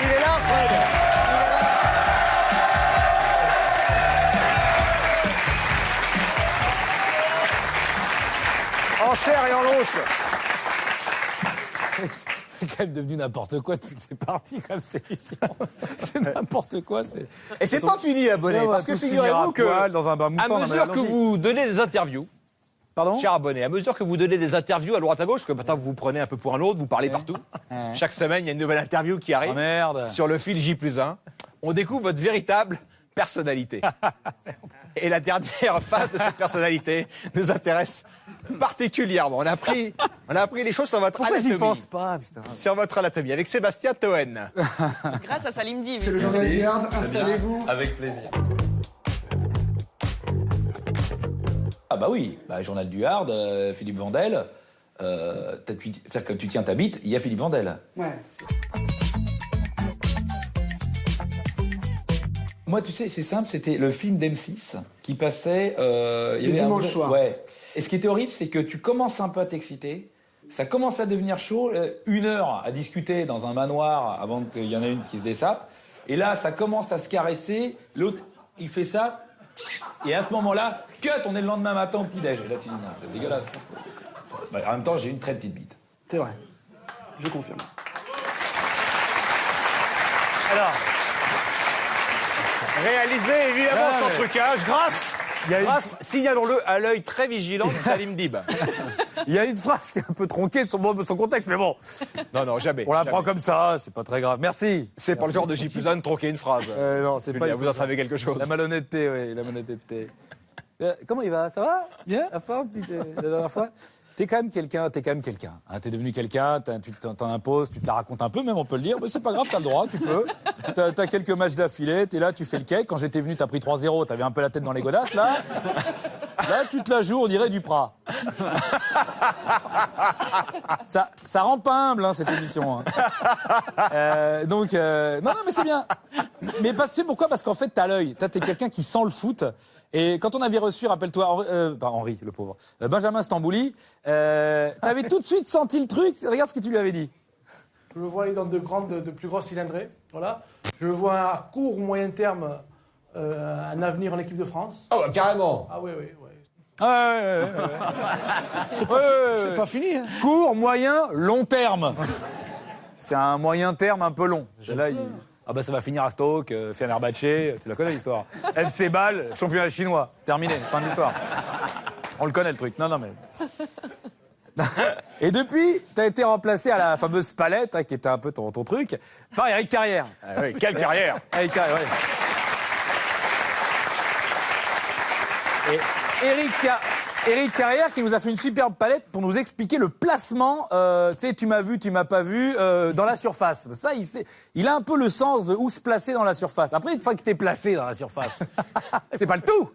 Il est là, Fred. Il est là. En chair et en l'os. C'est quand même devenu n'importe quoi depuis que c'est parti, comme cette émission. C'est n'importe quoi. Et c'est pas fini, abonné, parce que figurez-vous que, dans un bar moussant, à mesure que vous donnez des interviews, Pardon cher abonné, à mesure que vous donnez des interviews à droite à gauche, parce que maintenant vous vous prenez un peu pour un autre, vous parlez partout. Chaque semaine, il y a une nouvelle interview qui arrive. Oh merde. Sur le fil J+1. On découvre votre véritable personnalité. Et la dernière phase de cette personnalité nous intéresse particulièrement. On a appris les choses sur votre Pourquoi anatomie. j'y pense pas, putain. Sur votre anatomie, avec Sébastien Toen. Grâce à Salim Div. C'est le journal du Garde, installez-vous. Avec plaisir. Ah bah oui, Journal du Hard, Philippe Vandel. C'est-à-dire que tu tiens ta bite, il y a Philippe Vandel. Ouais. Moi, tu sais, c'est simple, c'était le film d'M6 qui passait... il y avait dimanche soir. Ouais. Et ce qui était horrible, c'est que tu commences un peu à t'exciter, ça commence à devenir chaud, 1 heure à discuter dans un manoir avant qu'il y en ait une qui se dessape, et là, ça commence à se caresser, l'autre, il fait ça, et à ce moment-là, cut, on est le lendemain matin au petit-déj. Et là, tu dis, non, c'est dégueulasse. En même temps, j'ai une très petite bite. C'est vrai. Je confirme. Alors, réalisé évidemment sans trucage, grâce, signalons-le, à l'œil très vigilant de Salim Dib. Il y a une phrase qui est un peu tronquée de son contexte, mais bon. Non, jamais. On la jamais. prend comme ça, c'est pas très grave. Merci. C'est pas le genre de J+1 de tronquer une phrase. Non, c'est pas. Julien, vous en savez quelque chose. La malhonnêteté, oui, la malhonnêteté. Comment il va? Ça va? Bien? La forme depuis la dernière fois? T'es quand même quelqu'un. Hein. T'es devenu quelqu'un, tu t'en imposes, tu te la racontes un peu, même on peut le dire, mais c'est pas grave, t'as le droit, tu peux. T'as quelques matchs d'affilée, t'es là, tu fais le cake. Quand j'étais venu, t'as pris 3-0, t'avais un peu la tête dans les godasses, là. Là, tu te la joues, on dirait du Prat. Ça rend pas humble, hein, cette émission. Hein. Non, mais c'est bien. Mais tu sais pourquoi? Parce qu'en fait, t'as l'œil. T'es quelqu'un qui sent le foot. Et quand on avait reçu, rappelle-toi, Henri, le pauvre, Benjamin Stambouli, t'avais tout de suite senti le truc. Regarde ce que tu lui avais dit. Je le vois aller dans de plus grosses cylindrées. Voilà. Je le vois à court ou moyen terme un avenir en équipe de France. Oh, carrément. Ah oui. C'est pas fini. Hein. Court, moyen, long terme. C'est un moyen terme un peu long. Là, ah bah ça va finir à Stoke, Fenerbahçe, tu la connais l'histoire. FC Bâle, championnat chinois. Terminé, fin de l'histoire. On le connaît le truc. Non, mais... Et depuis, t'as été remplacé à la fameuse palette, hein, qui était un peu ton truc, par Éric Carrière. Ah oui, quelle carrière. Éric Carrière, ouais. Et Éric Carrière qui nous a fait une superbe palette pour nous expliquer le placement, tu sais, tu m'as vu, tu m'as pas vu, dans la surface. Ça, il a un peu le sens de où se placer dans la surface. Après, une fois que t'es placé dans la surface, c'est pas le tout.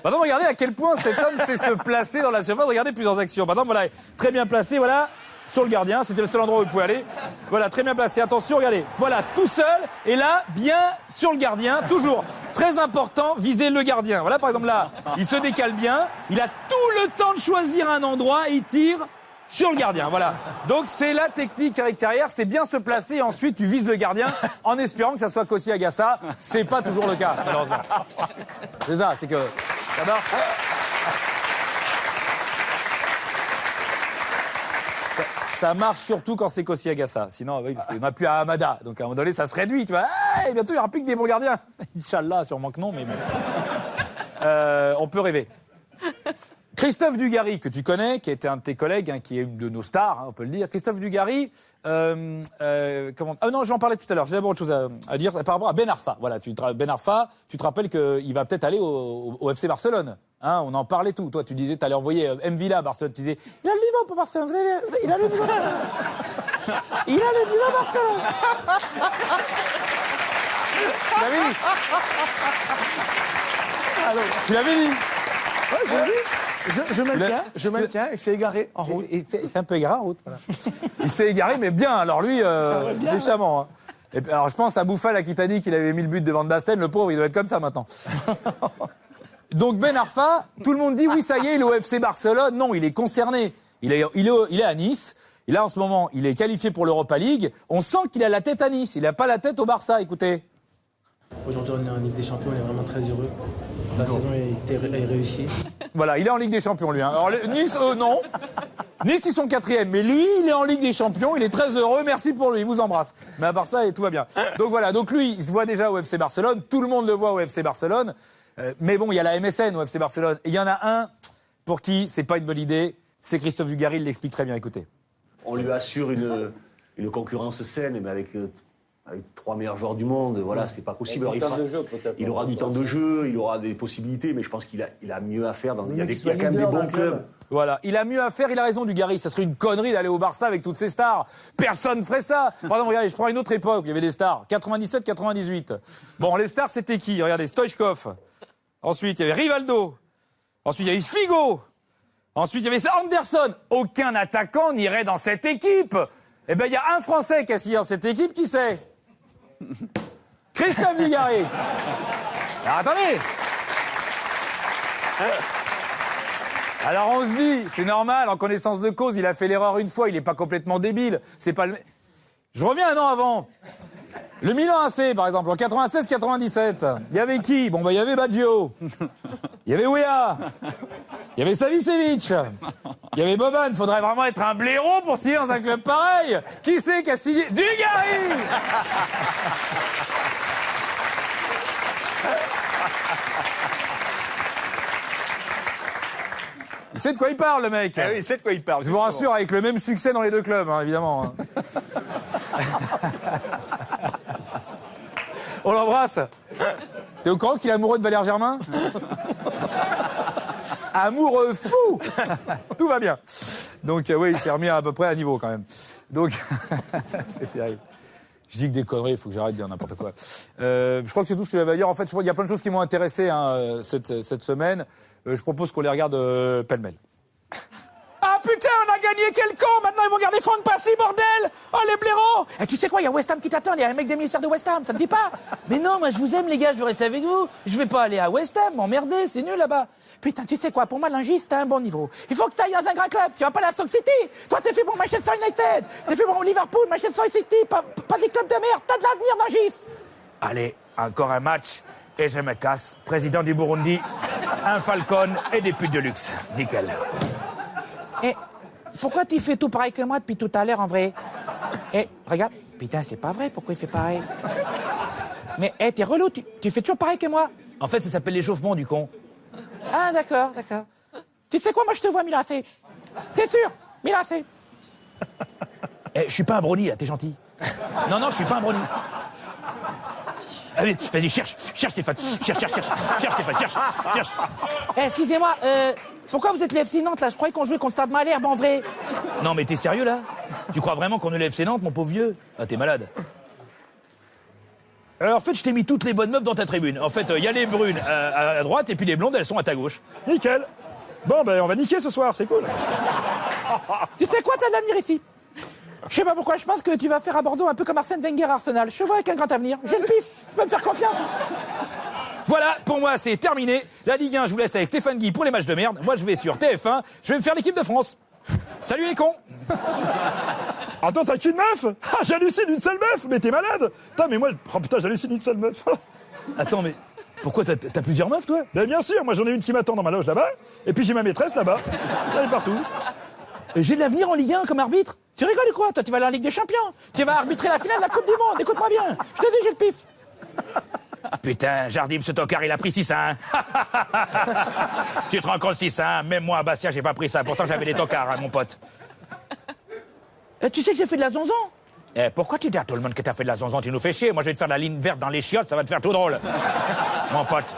Maintenant, regardez à quel point cet homme sait se placer dans la surface. Regardez plusieurs actions. Maintenant, voilà, très bien placé, voilà. Sur le gardien, c'était le seul endroit où il pouvait aller. Voilà, très bien placé. Attention, regardez. Voilà, tout seul. Et là, bien sur le gardien. Toujours très important, viser le gardien. Voilà, par exemple, là, il se décale bien. Il a tout le temps de choisir un endroit et il tire sur le gardien. Voilà. Donc, c'est la technique avec Carrière. C'est bien se placer et ensuite, tu vises le gardien en espérant que ça soit Kossi Agassa. C'est pas toujours le cas, malheureusement. C'est ça, c'est que... Ça marche. Ça marche surtout quand c'est Kossi Agassa. Sinon, oui, parce qu'on n'a plus à Hamada. Donc, à un moment donné, ça se réduit, tu vois. Hey, bientôt, il n'y aura plus que des bons gardiens. Inch'Allah, sûrement que non, mais bon. On peut rêver. Christophe Dugarry, que tu connais, qui était un de tes collègues, hein, qui est une de nos stars, hein, on peut le dire. Christophe Dugarry, comment... Ah non, j'en parlais tout à l'heure. J'ai d'abord autre chose à dire par rapport à Ben Arfa. Voilà, Ben Arfa, tu te rappelles qu'il va peut-être aller au FC Barcelone. Hein, on en parlait tout. Toi, tu disais, tu allais envoyer M. Villa à Barcelone. Tu disais, il a le niveau pour Barcelone. Il a le niveau. Il a le niveau Barcelone. Tu l'avais dit. Alors, tu l'avais dit. Ouais, j'ai dit. Je maintiens, et c'est égaré en route. Il fait un peu égaré en route. Voilà. Il s'est égaré, mais bien. Alors lui, méchamment. Hein. Et puis, alors je pense à Bouffal qui t'a dit qu'il avait mis le but devant de Basten. Le pauvre, il doit être comme ça maintenant. Donc Ben Arfa, tout le monde dit oui, ça y est, il est au FC Barcelone. Non, il est concerné. Il est à Nice. Et là, en ce moment, il est qualifié pour l'Europa League. On sent qu'il a la tête à Nice. Il n'a pas la tête au Barça, écoutez. Aujourd'hui, on est en Ligue des Champions, on est vraiment très heureux. La saison est réussie. Voilà, il est en Ligue des Champions, lui. Hein. Alors, Nice, non. Nice, ils sont 4e. Mais lui, il est en Ligue des Champions. Il est très heureux. Merci pour lui. Il vous embrasse. Mais à part ça, tout va bien. Donc voilà. Donc lui, il se voit déjà au FC Barcelone. Tout le monde le voit au FC Barcelone. Mais bon, il y a la MSN au FC Barcelone. Et il y en a un pour qui c'est pas une bonne idée. C'est Christophe Dugarry. Il l'explique très bien. Écoutez. On lui assure une concurrence saine, mais avec 3 meilleurs joueurs du monde, voilà, c'est pas possible. Alors, il aura du temps de jeu, il aura des possibilités, mais je pense qu'il a mieux à faire. Il y a quand même des bons clubs. Voilà, il a mieux à faire, il a raison Dugarry. Ça serait une connerie d'aller au Barça avec toutes ces stars. Personne ferait ça. Par exemple, regardez, je prends une autre époque, il y avait des stars. 97-98. Bon, les stars, c'était qui? Regardez, Stoichkov. Ensuite, il y avait Rivaldo. Ensuite, il y avait Figo. Ensuite, il y avait Anderson. Aucun attaquant n'irait dans cette équipe. Eh ben, il y a un Français qui a signé dans cette équipe, qui c'est? Christophe Dugarry. Alors, attendez. Alors, on se dit, c'est normal, en connaissance de cause, il a fait l'erreur une fois, il n'est pas complètement débile. C'est pas le... Je reviens un an avant. Le Milan AC, par exemple, en 96-97. Il y avait qui? Bon, bah, il y avait Baggio. Il y avait Wea. Il y avait Savicevic. Il y avait Boban. Faudrait vraiment être un blaireau pour signer dans un club pareil. Qui c'est qui a signé? Dugarry! Il sait de quoi il parle, le mec. Ah oui, il sait de quoi il parle. Je vous rassure, avec le même succès dans les deux clubs, hein, évidemment. Hein. On l'embrasse. T'es au courant qu'il est amoureux de Valère Germain? Amoureux fou. Tout va bien. Donc oui, il s'est remis à peu près à niveau quand même. Donc c'est terrible. Je dis que des conneries, il faut que j'arrête de dire n'importe quoi. Je crois que c'est tout ce que j'avais à dire. En fait, il y a plein de choses qui m'ont intéressé hein, cette semaine. Je propose qu'on les regarde pêle-mêle. Ah putain, on a gagné, quel con! Maintenant ils vont garder Franck Passy, bordel! Oh les blaireaux! Et tu sais quoi, il y a West Ham qui t'attend, il y a un mec des ministères de West Ham, ça te dit pas? Mais non, moi je vous aime les gars, je veux rester avec vous. Je vais pas aller à West Ham, m'emmerder, c'est nul là-bas. Putain, tu sais quoi, pour moi Lingis, t'as un bon niveau. Il faut que t'ailles dans un grand club, tu vas pas à la Stoke City. Toi t'es fait pour Manchester United, t'es fait pour Liverpool, Manchester City, pas des clubs de merde, t'as de l'avenir Lingis. Allez, encore un match et je me casse. Président du Burundi, un Falcon et des putes de luxe. Nickel. Et pourquoi tu fais tout pareil que moi depuis tout à l'heure en vrai? Eh, regarde, putain, c'est pas vrai, pourquoi il fait pareil? Mais, t'es relou, tu fais toujours pareil que moi? En fait, ça s'appelle l'échauffement du con. Ah, d'accord. Tu sais quoi, moi je te vois Milacé. C'est sûr, Milacé. Eh, je suis pas un brownie là, t'es gentil. Non, je suis pas un brownie. Allez, vas-y, cherche Stéphane. Cherche Stéphane, cherche. Eh, excusez-moi, pourquoi vous êtes le FC Nantes là? Je croyais qu'on jouait contre Stade Malherbe en vrai. Non mais t'es sérieux là? Tu crois vraiment qu'on est le FC Nantes, mon pauvre vieux? Ah, t'es malade. Alors en fait, je t'ai mis toutes les bonnes meufs dans ta tribune. En fait, il y a les brunes à droite et puis les blondes, elles sont à ta gauche. Nickel. Bon, ben on va niquer ce soir, c'est cool. Tu sais quoi, t'as de l'avenir ici. Je sais pas pourquoi, je pense que tu vas faire à Bordeaux un peu comme Arsène Wenger à Arsenal. Je te vois avec un grand avenir. J'ai le pif, tu peux me faire confiance. Voilà, pour moi, c'est terminé. La Ligue 1, je vous laisse avec Stéphane Guy pour les matchs de merde. Moi, je vais sur TF1, je vais me faire l'équipe de France. Salut les cons. Attends, t'as qu'une meuf? Ah, j'hallucine une seule meuf. Mais t'es malade. Putain, mais moi, oh putain, j'hallucine une seule meuf. Attends, mais pourquoi t'as plusieurs meufs, toi? Ben bien sûr, moi j'en ai une qui m'attend dans ma loge là-bas, et puis j'ai ma maîtresse là-bas. Elle est partout. Et j'ai de l'avenir en Ligue 1 comme arbitre. Tu rigoles ou quoi? Toi, tu vas aller en Ligue des Champions. Tu vas arbitrer la finale de la Coupe du Monde. Écoute-moi bien. Je te dis, j'ai le pif. Putain, Jardim, ce tocard, il a pris 6-1. Tu te rends compte 6-1? Même moi, Bastien, j'ai pas pris ça. Pourtant, j'avais des tocards, hein, mon pote. Tu sais que j'ai fait de la zonzon? Pourquoi tu dis à tout le monde que t'as fait de la zonzon? Tu nous fais chier. Moi, je vais te faire la ligne verte dans les chiottes, ça va te faire tout drôle. Mon pote.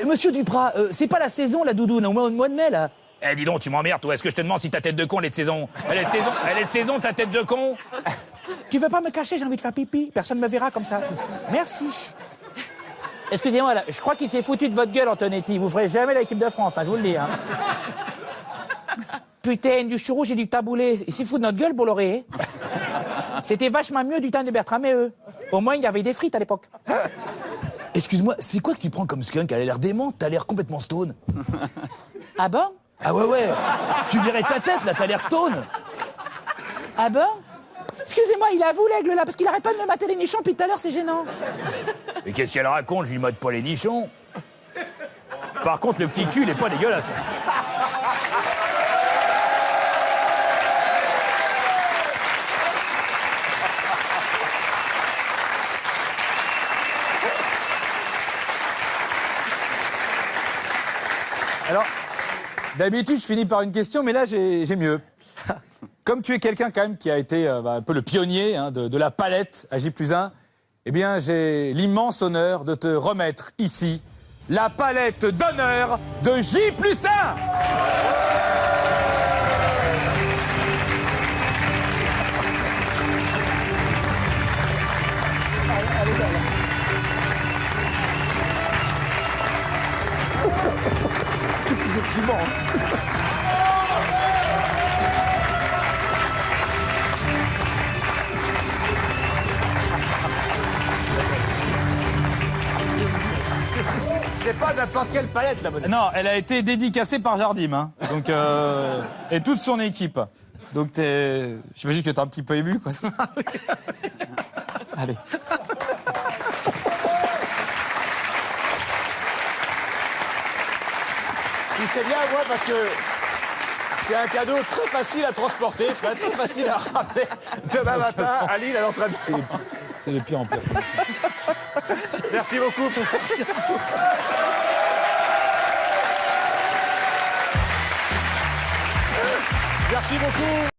Monsieur Duprat, c'est pas la saison, la doudoune, au mois de mai, là? Dis donc, tu m'emmerdes, toi. Est-ce que je te demande si ta tête de con, elle est de saison? Elle est de saison, ta tête de con? Tu veux pas me cacher, j'ai envie de faire pipi. Personne me verra comme ça. Merci. Excusez-moi, là, je crois qu'il s'est foutu de votre gueule, Antonetti. Vous ferez jamais l'équipe de France, hein, je vous le dis. Hein. Putain, du chou rouge et du taboulé. Il s'est foutu de notre gueule, Bolloré. C'était vachement mieux du temps de Bertrand et eux. Au moins, il y avait des frites à l'époque. Excuse-moi, c'est quoi que tu prends comme skunk? Elle a l'air démente, t'as l'air complètement stone. Ah bon? Ah ouais. Tu dirais ta tête, là, t'as l'air stone. Ah bon? Excusez-moi, il est à vous l'aigle là, parce qu'il arrête pas de me mater les nichons depuis tout à l'heure, c'est gênant. Mais qu'est-ce qu'elle raconte? Je lui mate pas les nichons. Par contre, le petit cul, il est pas dégueulasse. Alors, d'habitude, je finis par une question, mais là, j'ai mieux. Comme tu es quelqu'un quand même qui a été un peu le pionnier de la palette à J+1, eh bien, j'ai l'immense honneur de te remettre ici la palette d'honneur de J+1. C'est pas n'importe quelle palette, la bonne. Non, elle a été dédicacée par Jardim, hein. Donc, et toute son équipe. Donc, j'imagine que t'es un petit peu ému, quoi. Allez. Tu sais bien, moi, parce que c'est un cadeau très facile à transporter, très facile à ramener demain matin à Lille à l'entraînement. C'est le pire en pire. Merci beaucoup. Merci à vous. Merci beaucoup.